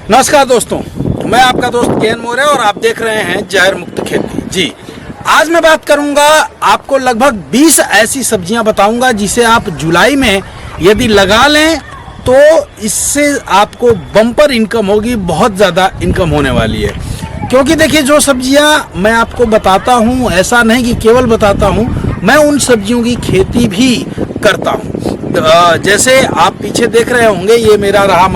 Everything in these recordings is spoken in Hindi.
नमस्कार दोस्तों, मैं आपका दोस्त के.एन. मौर्य और आप देख रहे हैं जहर मुक्त खेती। जी, आज मैं बात करूंगा, आपको लगभग 20 ऐसी सब्जियां बताऊंगा जिसे आप जुलाई में यदि लगा लें तो इससे आपको बम्पर इनकम होगी, बहुत ज़्यादा इनकम होने वाली है। क्योंकि देखिए, जो सब्जियां मैं आपको बताता हूं, ऐसा नहीं कि केवल बताता हूं, मैं उन सब्जियों की खेती भी करता हूं। जैसे आप पीछे देख रहे होंगे, ये मेरा रहा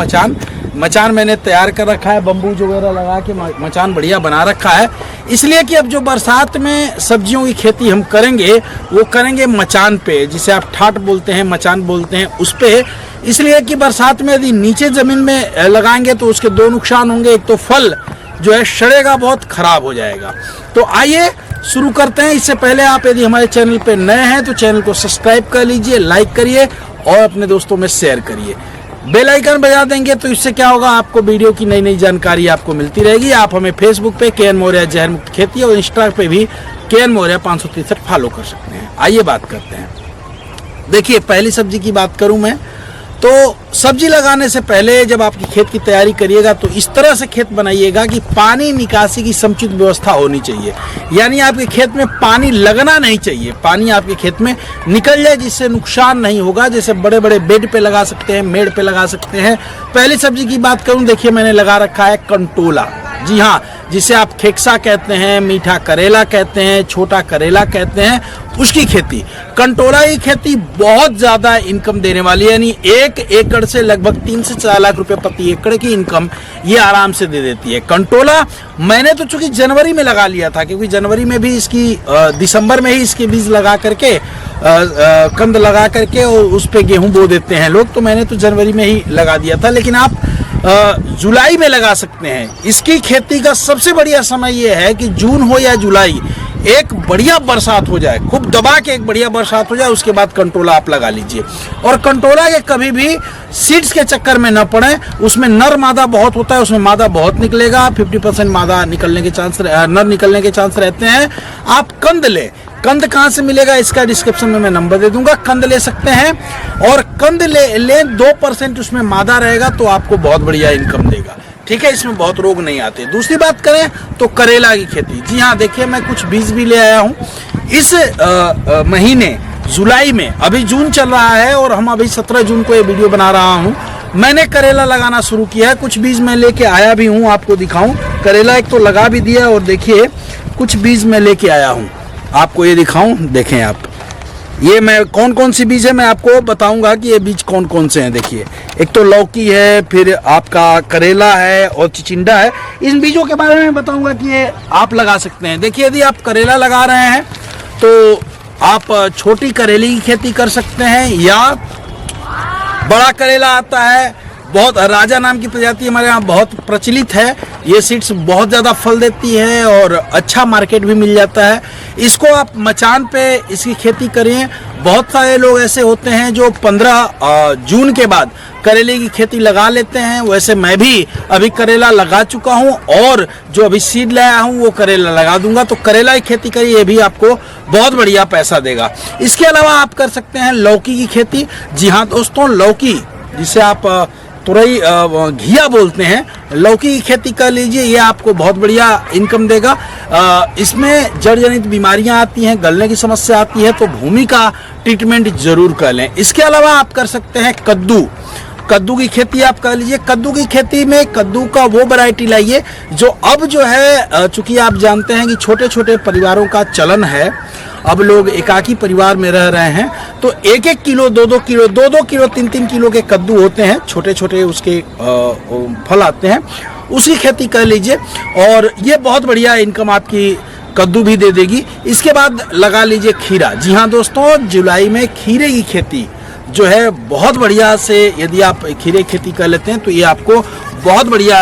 मचान मैंने तैयार कर रखा है, बम्बू वगैरह लगा के मचान बढ़िया बना रखा है। इसलिए कि अब जो बरसात में सब्जियों की खेती हम करेंगे वो करेंगे मचान पे, जिसे आप ठाट बोलते हैं, मचान बोलते हैं, उस पे। इसलिए कि बरसात में यदि नीचे ज़मीन में लगाएंगे तो उसके दो नुकसान होंगे। एक तो फल जो है सड़ेगा, बहुत खराब हो जाएगा। तो आइए शुरू करते हैं। इससे पहले आप यदि हमारे चैनल पे नए हैं तो चैनल को सब्सक्राइब कर लीजिए, लाइक करिए और अपने दोस्तों में शेयर करिए। बेल आइकन बजा देंगे तो इससे क्या होगा, आपको वीडियो की नई नई जानकारी आपको मिलती रहेगी। आप हमें फेसबुक पे के.एन. मौर्य जहर मुक्त खेती और इंस्टा पे भी के.एन. मौर्य 563 फॉलो कर सकते हैं। आइए बात करते हैं। देखिए, पहली सब्जी की बात करूं मैं तो सब्जी लगाने से पहले जब आपकी खेत की तैयारी करिएगा तो इस तरह से खेत बनाइएगा कि पानी निकासी की समुचित व्यवस्था होनी चाहिए। यानी आपके खेत में पानी लगना नहीं चाहिए, पानी आपके खेत में निकल जाए, जिससे नुकसान नहीं होगा। जैसे बड़े बड़े बेड पे लगा सकते हैं, मेड़ पे लगा सकते हैं। पहली सब्जी की बात करूं, देखिए मैंने लगा रखा है कंटोला। जी हाँ, जिसे आप खेक्सा कहते हैं, मीठा करेला कहते हैं, छोटा करेला कहते हैं, उसकी खेती। कंटोला की खेती बहुत ज़्यादा इनकम देने वाली है। यानी 1 एकड़ से लगभग 3 से 4 लाख रुपए प्रति एकड़ की इनकम ये आराम से दे देती है। कंटोला मैंने तो चूंकि जनवरी में लगा लिया था, क्योंकि जनवरी में भी इसकी दिसंबर में ही इसके बीज लगा करके कंद लगा करके और उस पे गेहूं बो देते हैं लोग, तो मैंने तो जनवरी में ही लगा दिया था। लेकिन आप जुलाई में लगा सकते हैं। इसकी खेती का सबसे बढ़िया समय ये है कि जून हो या जुलाई, एक बढ़िया बरसात हो जाए, खूब दबा के एक बढ़िया बरसात हो जाए, उसके बाद कंटोला आप लगा लीजिए। और कंटोला के कभी भी सीड्स के चक्कर में न पड़े। उसमें नर मादा बहुत होता है, उसमें मादा बहुत निकलेगा, 50% मादा निकलने के चांस, नर निकलने के चांस रहते हैं। आप कंद लें। कंद कहाँ से मिलेगा इसका डिस्क्रिप्शन में मैं नंबर दे दूंगा, कंद ले सकते हैं। और कंद ले 2% उसमें मादा रहेगा तो आपको बहुत बढ़िया इनकम देगा। ठीक है, इसमें बहुत रोग नहीं आते। दूसरी बात करें तो करेला की खेती। जी हाँ, देखिए मैं कुछ बीज भी ले आया हूँ। इस महीने जुलाई में, अभी जून चल रहा है और हम अभी 17 जून को ये वीडियो बना रहा हूँ, मैंने करेला लगाना शुरू किया है। कुछ बीज मैं लेके आया भी हूँ, आपको दिखाऊं। करेला एक तो लगा भी दिया और देखिए कुछ बीज मैं लेके आया हूँ, आपको ये दिखाऊं। देखें आप, ये मैं कौन कौन सी बीज है मैं आपको बताऊंगा कि ये बीज कौन कौन से हैं। देखिए, एक तो लौकी है, फिर आपका करेला है और चिचिंडा है। इन बीजों के बारे में बताऊंगा कि ये आप लगा सकते हैं। देखिए, यदि आप करेला लगा रहे हैं तो आप छोटी करेले की खेती कर सकते हैं, या बड़ा करेला आता है, बहुत राजा नाम की प्रजाति हमारे यहाँ बहुत प्रचलित है। ये सीड्स बहुत ज़्यादा फल देती है और अच्छा मार्केट भी मिल जाता है। इसको आप मचान पे इसकी खेती करें। बहुत सारे लोग ऐसे होते हैं जो 15 जून के बाद करेले की खेती लगा लेते हैं। वैसे मैं भी अभी करेला लगा चुका हूं और जो अभी सीड लाया हूं वो करेला लगा दूंगा। तो करेला की खेती करिए, ये भी आपको बहुत बढ़िया पैसा देगा। इसके अलावा आप कर सकते हैं लौकी की खेती। जी हाँ दोस्तों, लौकी जिसे आप तुरई घिया बोलते हैं, लौकी की खेती कर लीजिए, ये आपको बहुत बढ़िया इनकम देगा। इसमें जड़ जनित बीमारियां आती हैं, गलने की समस्या आती है, तो भूमि का ट्रीटमेंट जरूर कर लें। इसके अलावा आप कर सकते हैं कद्दू की खेती आप कर लीजिए। कद्दू की खेती में कद्दू का वो वैरायटी लाइए जो अब जो है, चूंकि आप जानते हैं कि छोटे छोटे परिवारों का चलन है, अब लोग एकाकी परिवार में रह रहे हैं, तो 1-1 किलो, 2-2 किलो, 2-2 किलो, 3-3 किलो के कद्दू होते हैं, छोटे छोटे उसके फल आते हैं, उसकी खेती कर लीजिए और ये बहुत बढ़िया इनकम आपकी कद्दू भी दे देगी। इसके बाद लगा लीजिए खीरा। जी हाँ दोस्तों, जुलाई में खीरे की खेती जो है बहुत बढ़िया से, यदि आप खीरे खेती कर लेते हैं तो ये आपको बहुत बढ़िया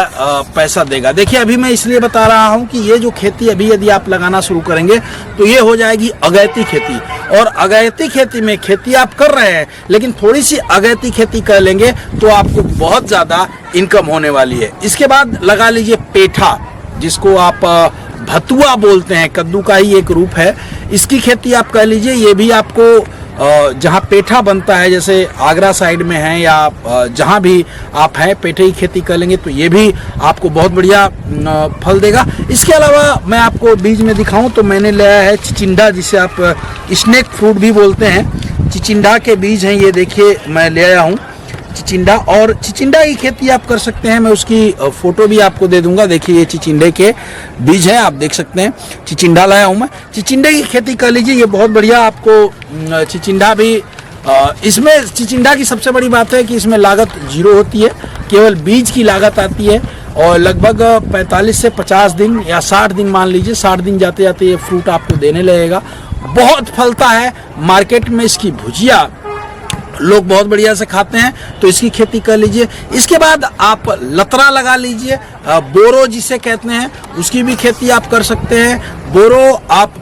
पैसा देगा। देखिए, अभी मैं इसलिए बता रहा हूँ कि ये जो खेती अभी यदि आप लगाना शुरू करेंगे तो ये हो जाएगी अगैती खेती। और अगैती खेती में खेती आप कर रहे हैं, लेकिन थोड़ी सी अगैती खेती कर लेंगे तो आपको बहुत ज़्यादा इनकम होने वाली है। इसके बाद लगा लीजिए पेठा, जिसको आप भतुआ बोलते हैं, कद्दू का ही एक रूप है। इसकी खेती आप कर लीजिए, ये भी आपको जहाँ पेठा बनता है, जैसे आगरा साइड में है या जहाँ भी आप हैं, पेठे की खेती कर लेंगे तो ये भी आपको बहुत बढ़िया फल देगा। इसके अलावा मैं आपको बीज में दिखाऊं तो मैंने लिया है चिचिंडा, जिसे आप स्नेक फ्रूट भी बोलते हैं। चिचिंडा के बीज हैं, ये देखिए मैं ले आया हूँ चिचिंडा। और चिचिंडा की खेती आप कर सकते हैं, मैं उसकी फोटो भी आपको दे दूंगा। देखिए ये चिचिंडे के बीज हैं, आप देख सकते हैं। चिचिंडा लाया हूँ मैं, चिचिंडे की खेती कर लीजिए, ये बहुत बढ़िया आपको चिचिंडा भी। इसमें चिचिंडा की सबसे बड़ी बात है कि इसमें लागत 0 होती है, केवल बीज की लागत आती है। और लगभग 45 से 50 दिन या 60 दिन मान लीजिए, 60 दिन जाते जाते ये फ्रूट आपको देने लगेगा। बहुत फलता है, मार्केट में इसकी भुजिया लोग बहुत बढ़िया से खाते हैं, तो इसकी खेती कर लीजिए। इसके बाद आप लतरा लगा लीजिए, बोरो जिसे कहते हैं, उसकी भी खेती आप कर सकते हैं। बोरो आप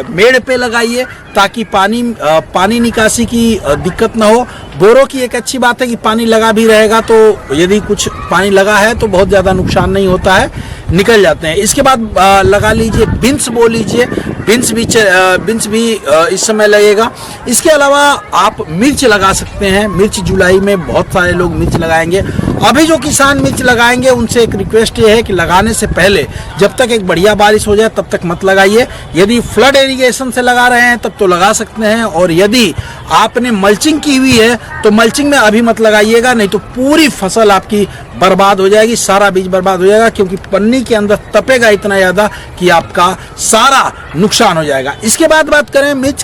मेड़ पे लगाइए ताकि पानी निकासी की दिक्कत ना हो। बोरो की एक अच्छी बात है कि पानी लगा भी रहेगा तो यदि कुछ पानी लगा है तो बहुत ज़्यादा नुकसान नहीं होता है, निकल जाते हैं। इसके बाद लगा लीजिए बिन्स बो लीजिए, बिन्स भी इस समय लगेगा। इसके अलावा आप मिर्च लगा सकते हैं, मिर्च जुलाई में बहुत सारे लोग मिर्च लगाएंगे। अभी जो किसान मिर्च लगाएंगे उनसे एक रिक्वेस्ट ये है कि लगाने से पहले जब तक एक बढ़िया बारिश हो जाए तब तक मत लगाइए। यदि फ्लड इरिगेशन से लगा रहे हैं तब तो लगा सकते हैं, और यदि आपने मल्चिंग की हुई है तो मल्चिंग में अभी मत लगाइएगा, नहीं तो पूरी फसल आपकी बर्बाद हो जाएगी, सारा बीज बर्बाद हो जाएगा, क्योंकि पन्नी के अंदर तपेगा इतना ज़्यादा कि आपका सारा नुकसान हो जाएगा। इसके बाद बात करें मिर्च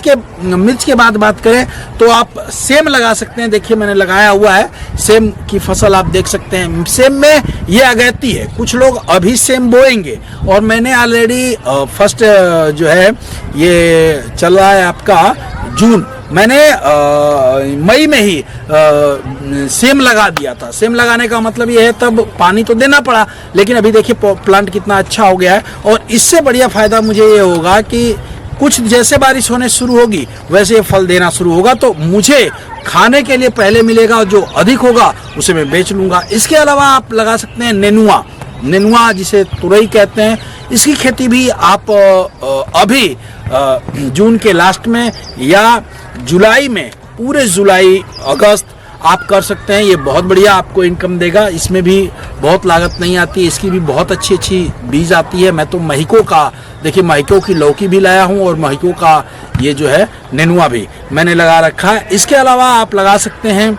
के बाद बात करें तो आप सेम लगा सकते हैं। देखिए मैंने लगाया हुआ है, सेम की फसल आप देख सकते हैं। सेम में ये अगैती है, कुछ लोग अभी सेम बोएंगे, और मैंने ऑलरेडी फर्स्ट जो है ये चल रहा है आपका जून, मैंने मई में ही सेम लगा दिया था। सेम लगाने का मतलब ये है, तब पानी तो देना पड़ा, लेकिन अभी देखिए प्लांट कितना अच्छा हो गया है। और इससे बढ़िया फायदा मुझे ये होगा कि कुछ जैसे बारिश होने शुरू होगी वैसे ये फल देना शुरू होगा, तो मुझे खाने के लिए पहले मिलेगा, और जो अधिक होगा उसे मैं बेच लूँगा। इसके अलावा आप लगा सकते हैं नेनुआ जिसे तुरई कहते हैं। इसकी खेती भी आप अभी जून के लास्ट में या जुलाई में, पूरे जुलाई अगस्त आप कर सकते हैं। ये बहुत बढ़िया आपको इनकम देगा, इसमें भी बहुत लागत नहीं आती, इसकी भी बहुत अच्छी बीज आती है। मैं तो महिको का, देखिए महिको की लौकी भी लाया हूँ, और महिको का ये जो है नेनुआ भी मैंने लगा रखा है। इसके अलावा आप लगा सकते हैं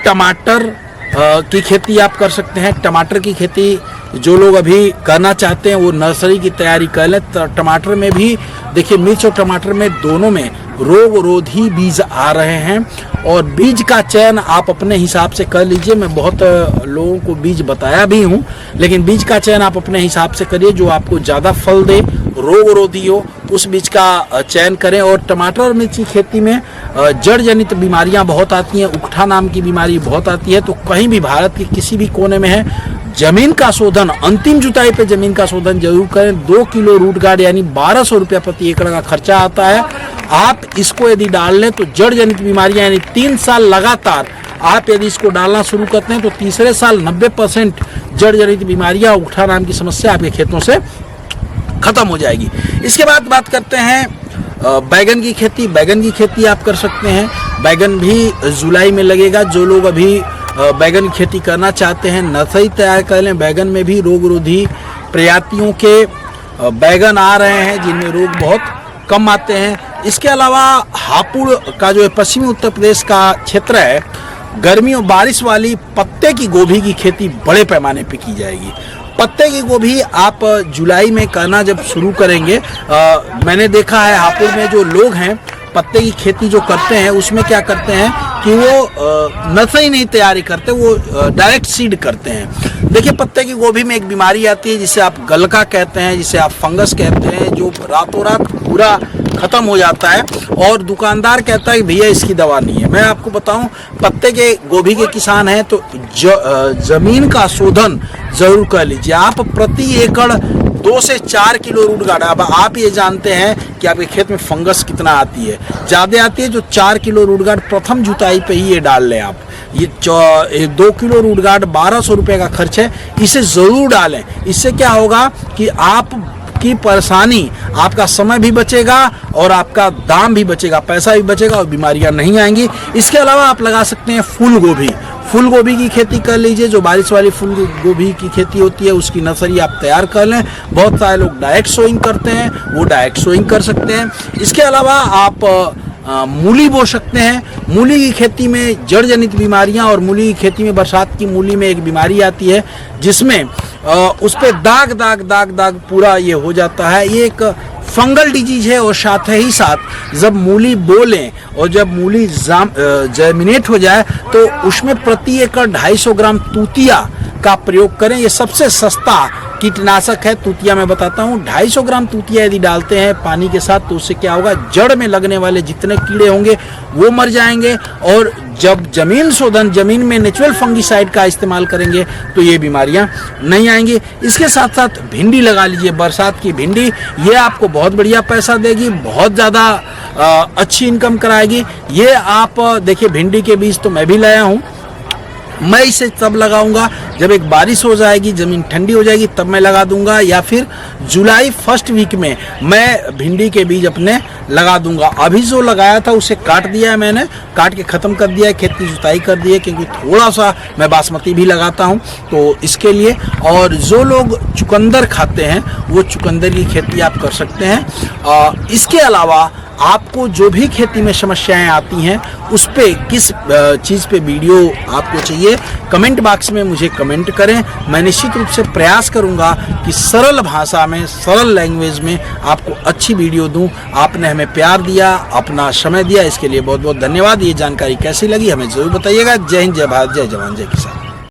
टमाटर की खेती आप कर सकते हैं। टमाटर की खेती जो लोग अभी करना चाहते हैं वो नर्सरी की तैयारी कर लें। टमाटर में भी देखिए, मिर्च और टमाटर में दोनों में रोगरोधी बीज आ रहे हैं, और बीज का चयन आप अपने हिसाब से कर लीजिए। मैं बहुत लोगों को बीज बताया भी हूँ, लेकिन बीज का चयन आप अपने हिसाब से करिए, जो आपको ज़्यादा फल दे, रोगरोधी हो, उस बीज का चयन करें। और टमाटर और मिर्च की खेती में जड़ जनित बीमारियां बहुत आती हैं, उकठा नाम की बीमारी बहुत आती है। तो कहीं भी भारत के किसी भी कोने में है, जमीन का शोधन, अंतिम जुताई पे जमीन का शोधन जरूर करें। 2 किलो रूट गार्ड यानी 1200 रुपया प्रति एकड़ का खर्चा आता है। आप इसको यदि डाल लें तो जड़ जनित बीमारियां यानी 3 साल लगातार आप यदि इसको डालना शुरू करते हैं तो तीसरे साल 90% जड़ जनित बीमारियां, उकठा नाम की समस्या आपके खेतों से खत्म हो जाएगी। इसके बाद बात करते हैं बैगन की खेती। बैगन की खेती आप कर सकते हैं, बैगन भी जुलाई में लगेगा। जो लोग अभी बैगन की खेती करना चाहते हैं नर्सरी तैयार कर लें। बैगन में भी रोगरोधी प्रजातियों के बैगन आ रहे हैं जिनमें रोग बहुत कम आते हैं। इसके अलावा हापुड़ का जो पश्चिमी उत्तर प्रदेश का क्षेत्र है, गर्मियों बारिश वाली पत्ते की गोभी की खेती बड़े पैमाने पे की जाएगी। पत्ते की गोभी आप जुलाई में करना जब शुरू करेंगे, मैंने देखा है हापुड़ में जो लोग हैं पत्ते की खेती जो करते हैं उसमें क्या करते हैं कि वो नर्सरी नहीं तैयारी करते, वो डायरेक्ट सीड करते हैं। देखिए पत्ते की गोभी में एक बीमारी आती है जिसे आप गलका कहते हैं, जिसे आप फंगस कहते हैं, जो रातों रात पूरा खत्म हो जाता है और दुकानदार कहता है कि भैया इसकी दवा नहीं है। मैं आपको बताऊं, पत्ते के गोभी के किसान हैं तो जमीन का शोधन जरूर कर लीजिए। आप प्रति एकड़ 2 से 4 किलो रूट गार्ड, अब आप ये जानते हैं कि आपके खेत में फंगस कितना आती है, ज़्यादा आती है। जो 4 किलो रूट गार्ड प्रथम जुताई पे ही ये डाल लें आप। ये 2 किलो रूट गार्ड 1200 रुपये का खर्च है, इसे ज़रूर डालें। इससे क्या होगा कि आप की परेशानी, आपका समय भी बचेगा और आपका दाम भी बचेगा, पैसा भी बचेगा और बीमारियां नहीं आएंगी। इसके अलावा आप लगा सकते हैं फूल गोभी। फूल गोभी की खेती कर लीजिए, जो बारिश वाली फूल गोभी की खेती होती है उसकी नर्सरी आप तैयार कर लें। बहुत सारे लोग डायरेक्ट सोइंग करते हैं, वो डायरेक्ट सोइंग कर सकते हैं। इसके अलावा आप मूली बो सकते हैं। मूली की खेती में जड़ जनित बीमारियां, और मूली की खेती में बरसात की मूली में एक बीमारी आती है जिसमें उस पे दाग दाग दाग दाग पूरा ये हो जाता है। ये एक फंगल डिजीज है और साथ ही साथ जब मूली बो लें और जब मूली जर्मिनेट हो जाए तो उसमें प्रति एकड़ 250 ग्राम तूतिया का प्रयोग करें। ये सबसे सस्ता कीटनाशक है तूतिया। मैं बताता हूँ, 250 ग्राम तूतिया यदि डालते हैं पानी के साथ तो उससे क्या होगा, जड़ में लगने वाले जितने कीड़े होंगे वो मर जाएंगे। और जब जमीन शोधन, जमीन में नेचुरल फंगीसाइड का इस्तेमाल करेंगे तो ये बीमारियां नहीं आएंगी। इसके साथ साथ भिंडी लगा लीजिए, बरसात की भिंडी, ये आपको बहुत बढ़िया पैसा देगी, बहुत ज़्यादा अच्छी इनकम कराएगी। ये आप देखिए, भिंडी के बीज तो मैं भी लाया हूँ। मैं इसे तब लगाऊंगा जब एक बारिश हो जाएगी, ज़मीन ठंडी हो जाएगी, तब मैं लगा दूंगा, या फिर जुलाई फर्स्ट वीक में मैं भिंडी के बीज अपने लगा दूंगा। अभी जो लगाया था उसे काट दिया है, मैंने काट के ख़त्म कर दिया है, खेत की जुताई कर दी है, क्योंकि थोड़ा सा मैं बासमती भी लगाता हूं तो इसके लिए। और जो लोग चुकंदर खाते हैं वो चुकंदर की खेती आप कर सकते हैं। इसके अलावा आपको जो भी खेती में समस्याएं आती हैं उस पे किस चीज़ पे वीडियो आपको चाहिए, कमेंट बॉक्स में मुझे कमेंट करें। मैं निश्चित रूप से प्रयास करूंगा कि सरल भाषा में, सरल लैंग्वेज में आपको अच्छी वीडियो दूं। आपने हमें प्यार दिया, अपना समय दिया, इसके लिए बहुत बहुत धन्यवाद। ये जानकारी कैसी लगी हमें ज़रूर बताइएगा। जय हिंद, जय भारत, जय जवान, जय किसान।